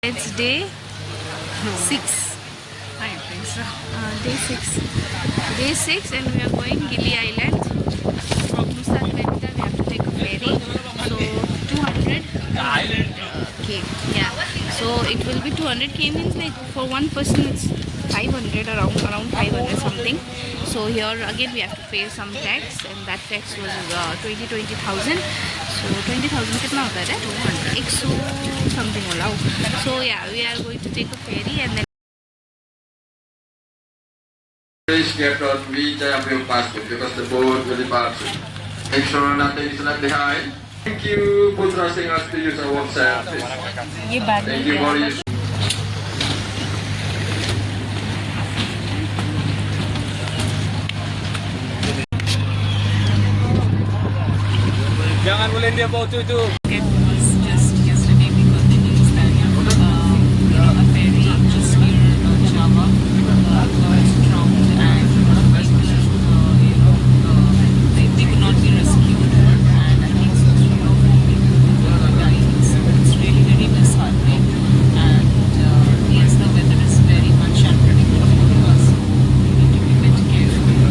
It's day 6. I think so. Day 6. Day 6 and we are going Gili Island. From Nusa Penida we have to take a ferry. So 200 K. Yeah. So it will be 200 K means like for one person it's 500 around 500 something. So here again we have to pay some tax and that tax was 20,000. So 20,000 कितना होता है? 100 something होला. So yeah, we are going to take a ferry and then Please get on visa of your passport because the boat will depart soon. Make sure nothing is left behind. Thank you for trusting us to use our WhatsApp. ये bag Thank you for using. Jangan boleh dia bawa tu. It was just yesterday we got the news that a ferry just near Java got drowned and they could not be rescued and I think so 3 or 4 people died. So it's really very disheartening and yes, the weather is very much unpredictable so you need to be a bit careful.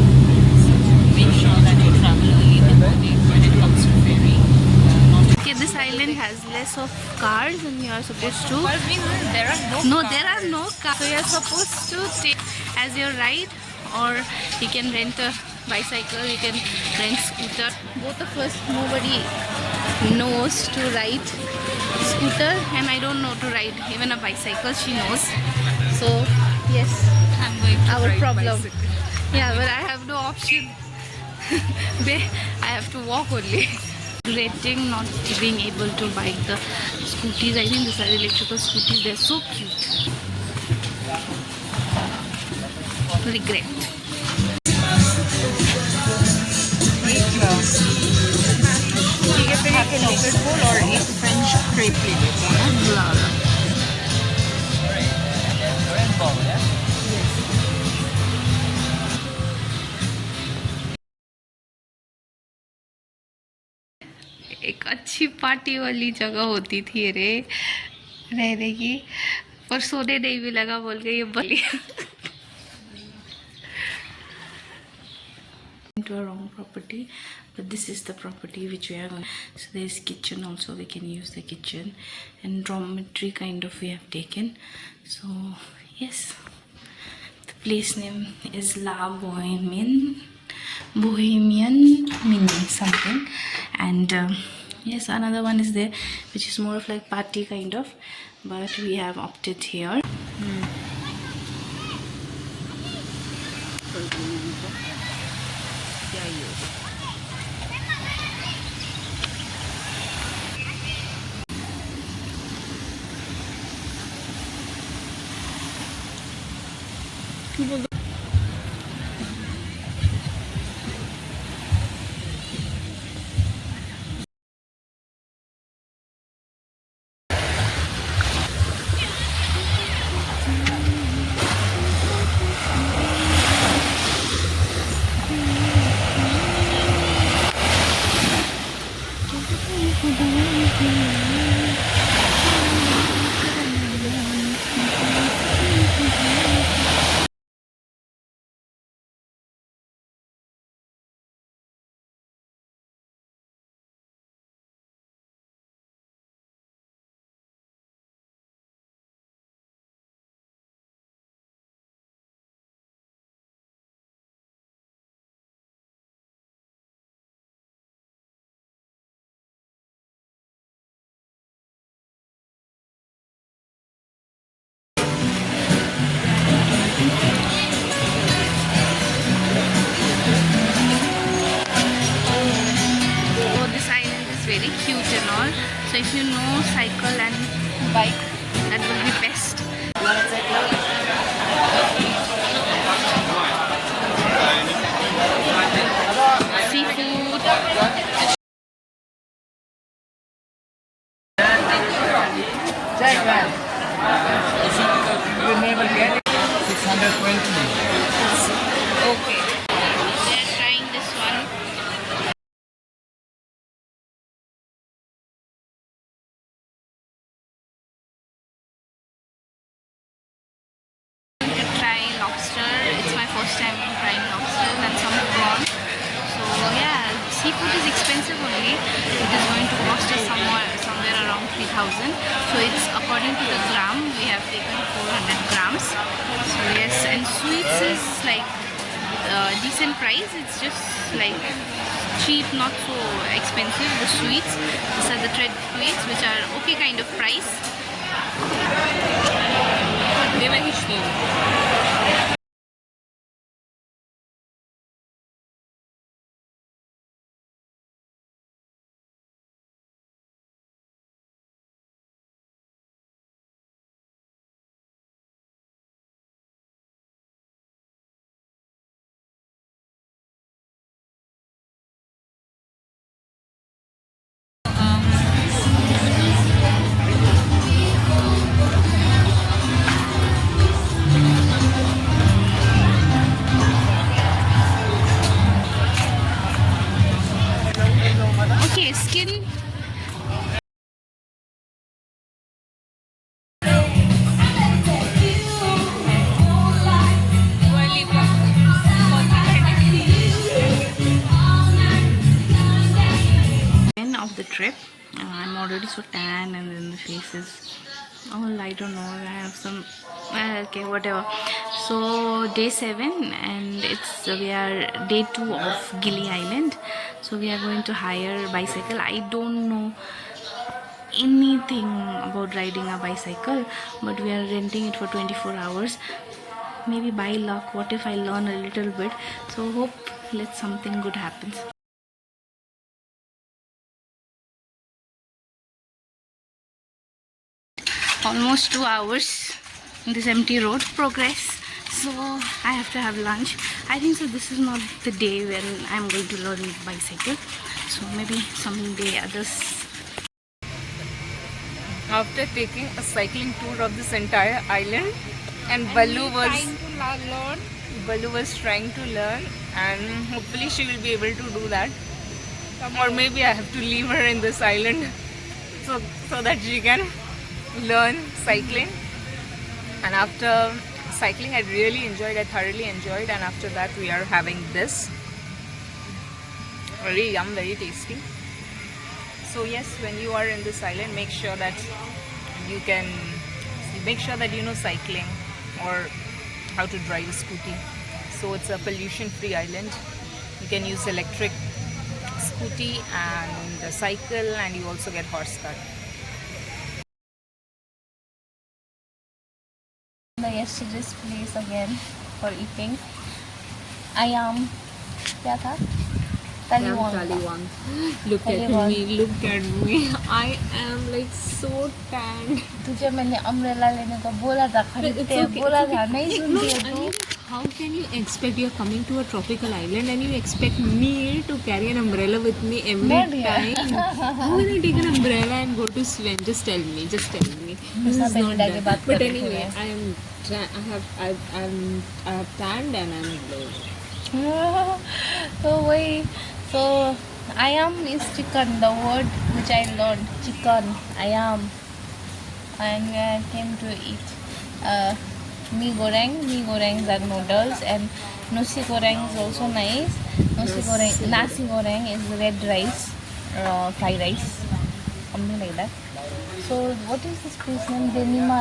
So make sure that you travel early in the morning when it comes to ferry. okay, this island has less of cars and you are supposed to There are no, there are no cars. So you are supposed to take as your ride or you can rent a bicycle, you can rent scooter. Both of us, nobody knows to ride scooter and I don't know to ride even a bicycle, she knows. So yes, I'm going to our ride problem. bicycle. Yeah, but I have no option. I have to walk only. Regretting not being able to buy the scooties. I think these are electrical scooties. They're so cute. Regret. ठीक है फिर एक yogurt bowl और एक French crepe ले लेते हैं. एक अच्छी पार्टी वाली जगह होती थी रे रहने की, पर सोने नहीं भी लगा बोल के ये बोली. Into a wrong property, but this is the property which we are going. So there is kitchen also, we can use the kitchen and dormitory kind of we have taken. So yes, the place name is La Bohemian Mini something, and yes, another one is there which is more of like party kind of, but we have opted here. Very cute and all. So if you know cycle and bike, that will be best. Seafood. seafood is expensive only. It is going to cost us somewhere around 3,000. So it's according to the gram. We have taken 400 grams. So yes, and sweets is like decent price. It's just like cheap, not so expensive. The sweets, these are the tread sweets, which are okay kind of price. They were slow. Okay, skin. End of the trip. I'm already so tan, and then the face is all, I don't know. I have some. Okay, whatever. So day 7, and we are day 2 of Gili Island. So we are going to hire bicycle. I don't know anything about riding a bicycle, but we are renting it for 24 hours. Maybe by luck, what if I learn a little bit? So hope let something good happens. Almost 2 hours in this empty road. Progress. So I have to have lunch. I think so this is not the day when I'm going to learn bicycle. So maybe someday others. After taking a cycling tour of this entire island, and Baloo was trying to learn, and hopefully she will be able to do that. Or maybe I have to leave her in this island so that she can learn cycling. And after cycling, I thoroughly enjoyed, and after that we are having this. Very yum, very tasty. So yes, when you are in this island, make sure that you know cycling or how to drive a scooty. So it's a pollution-free island. You can use electric scooty and a cycle, and you also get horse cart. The yesterday's place again for eating. Ayam. क्या था? Taliwang. Look Taliwang. look at me. I am like so tanned. तुझे मैंने umbrella लेने को बोला था, खरीदते बोला था, नहीं सुनती है तू. How can you expect you're coming to a tropical island and you expect me to carry an umbrella with me every time? How will I take an umbrella and go to swim? Just tell me. This is not done. But anyway, I have tanned and I'm glowing. So ayam is chicken, the word which I learned, chicken, ayam, and I came to eat mee gorengs are noodles, and nasi goreng is also nice. Nasi goreng is red rice, fried rice, something like that. So what is this place name? Denima.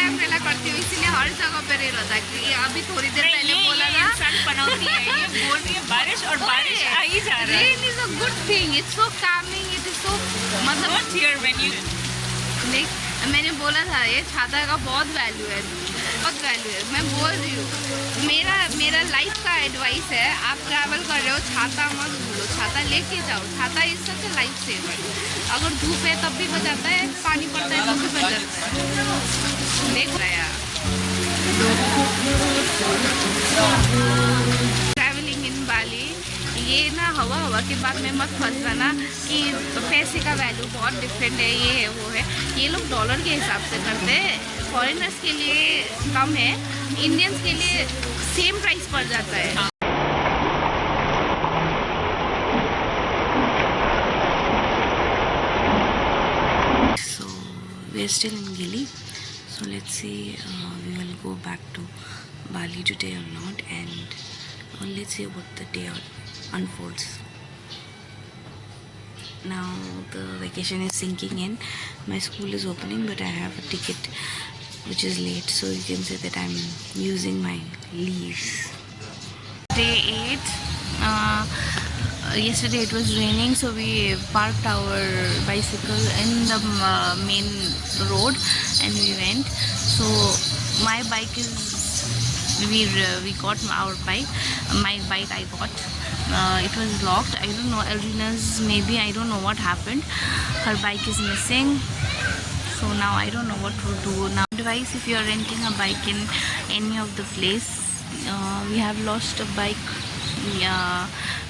umbrella करती हूँ, इसीलिए हर जगह पे rail होता है. ये अभी थोड़ी देर पहले बोला ना, इंसान पनौती है, ये बोल रही है बारिश और बारिश आ ही जा रहा है. Rain is a good thing. It's so calming. It is so Not here when you मैंने बोला था ये छाता का बहुत वैल्यू है, बहुत वैल्यू है। मैं बोल रही हूँ, मेरा लाइफ का एडवाइस है, आप ट्रैवल कर रहे हो छाता मत भूलो, छाता लेके जाओ। छाता is such a life saver. अगर धूप है तब भी बचाता है, पानी पड़ता है तब भी बचाता है। देख रहा है ट्रैवलिंग इन बाली, ये ना हवा के बाद में मत फंस जाना कि पैसे का वैल्यू बहुत डिफरेंट है, ये है वो है। ये लोग डॉलर के हिसाब से करते हैं, फॉरेनर्स के लिए कम है, इंडियंस के लिए सेम प्राइस पड़ जाता है। So we are still in Gili, so let's see we will go back to Bali today or not, and let's see what the day unfolds. Now the vacation is sinking in. My school is opening, but I have a ticket which is late, so you can say that I'm using my leaves. Day 8. Yesterday it was raining, so we parked our bicycle in the main road and we went. So my bike is, we got our bike. My bike I got. It was locked. I don't know, Elrina's maybe, I don't know what happened. Her bike is missing. So now I don't know what to do now. Advice, if you are renting a bike in any of the place, we have lost a bike.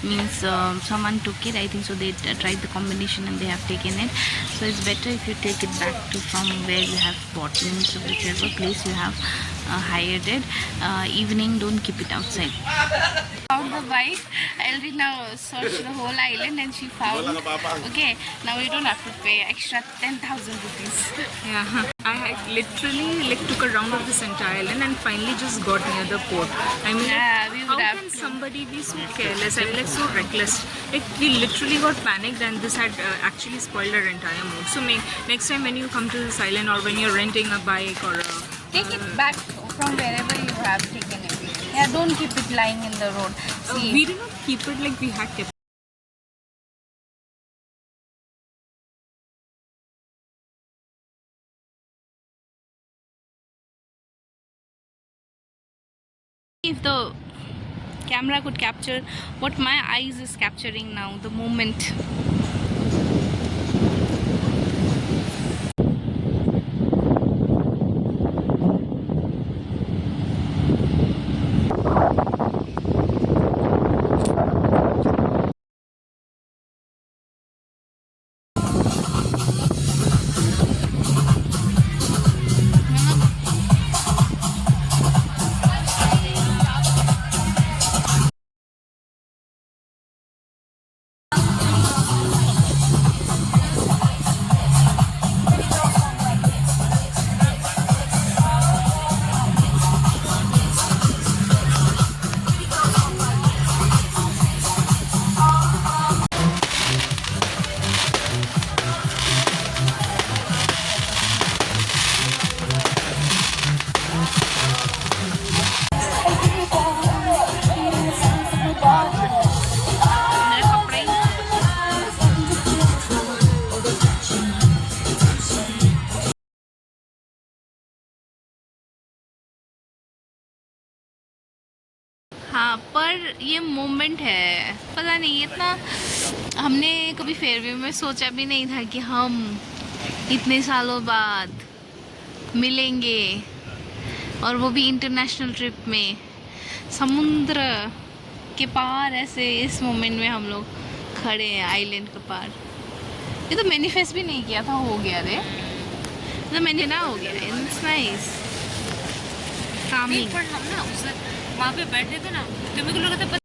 Means someone took it, I think so. They tried the combination and they have taken it. So it's better if you take it back to from where you have bought, means whichever place you have hired it. Evening, don't keep it outside. Found the bike. Elrina searched the whole island and she found. Okay, now you don't have to pay extra 10,000 rupees. Yeah, I literally took a round of this entire island and finally just got near the port. I mean, Yeah, we how would have can to. somebody be so careless? I mean, like so reckless. Like we literally got panicked and this had actually spoiled our entire mood. So next time when you come to this island or when you're renting a bike or Take it back from wherever you have taken it. Yeah, don't keep it lying in the road. See, we did not keep it like we had kept. if the camera could capture what my eyes is capturing now, the moment. मेरे कपड़े हाँ, पर ये moment है, पता नहीं इतना हमने कभी फेयरवे में सोचा भी नहीं था कि हम इतने सालों बाद मिलेंगे, और वो भी इंटरनेशनल ट्रिप में, समुद्र के पार ऐसे इस मोमेंट में हम लोग खड़े हैं आइलैंड के पार। ये तो मैनिफेस्ट भी नहीं किया था, हो गया रे, तो मैंने ना हो गया। It's nice Kameng. पर हम ना उस वहाँ पे बैठे थे ना, तो मेरे को लगा था